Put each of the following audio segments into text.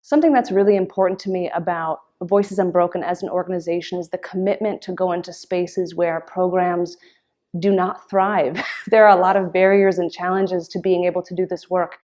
Something that's really important to me about Voices UnBroken as an organization is the commitment to go into spaces where programs do not thrive. There are a lot of barriers and challenges to being able to do this work.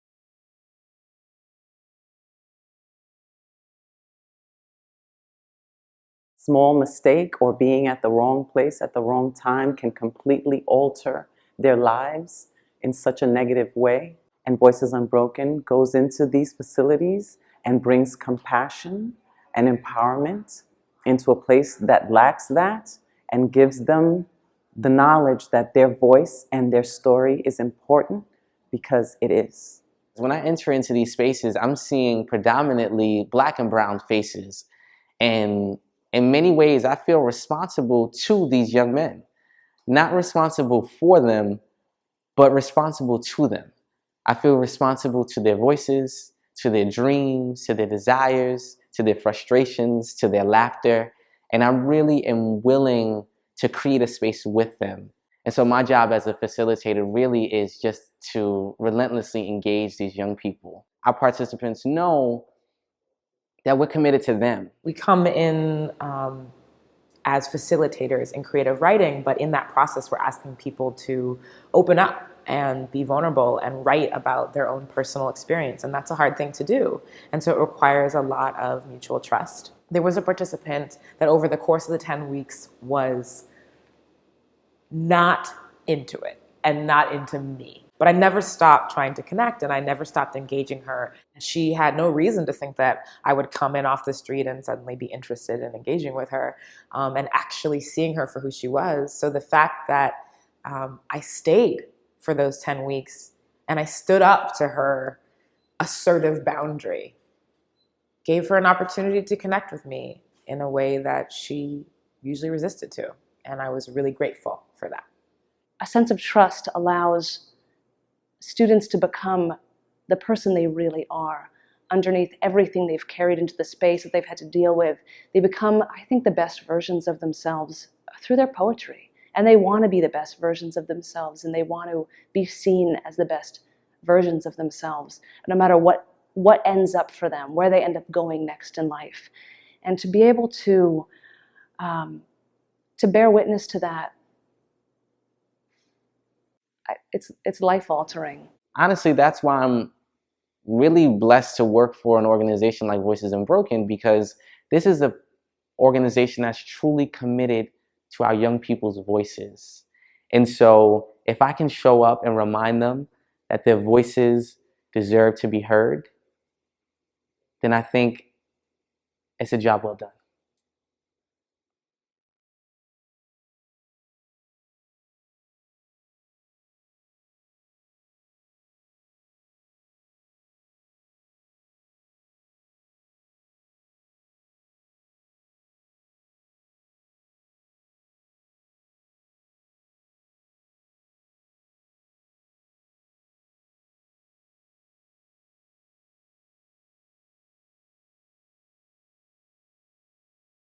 Small mistake or being at the wrong place at the wrong time can completely alter their lives in such a negative way. And Voices UnBroken goes into these facilities and brings compassion and empowerment into a place that lacks that and gives them the knowledge that their voice and their story is important, because it is. When I enter into these spaces, I'm seeing predominantly Black and brown faces. And in many ways, I feel responsible to these young men. Not responsible for them, but responsible to them. I feel responsible to their voices, to their dreams, to their desires, to their frustrations, to their laughter. And I really am willing to create a space with them. And so my job as a facilitator really is just to relentlessly engage these young people. Our participants know that we're committed to them. We come in as facilitators in creative writing, but in that process, we're asking people to open up and be vulnerable and write about their own personal experience. And that's a hard thing to do. And so it requires a lot of mutual trust. There was a participant that over the course of the 10 weeks was not into it and not into me. But I never stopped trying to connect, and I never stopped engaging her. She had no reason to think that I would come in off the street and suddenly be interested in engaging with her and actually seeing her for who she was. So the fact that I stayed for those 10 weeks and I stood up to her assertive boundary gave her an opportunity to connect with me in a way that she usually resisted to. And I was really grateful for that. A sense of trust allows students to become the person they really are. Underneath everything they've carried into the space that they've had to deal with, they become, I think, the best versions of themselves through their poetry. And they want to be the best versions of themselves, and they want to be seen as the best versions of themselves, no matter what ends up for them, where they end up going next in life. And to be able to bear witness to that, it's life-altering. Honestly, that's why I'm really blessed to work for an organization like Voices UnBroken, because this is an organization that's truly committed to our young people's voices. And so if I can show up and remind them that their voices deserve to be heard, then I think it's a job well done.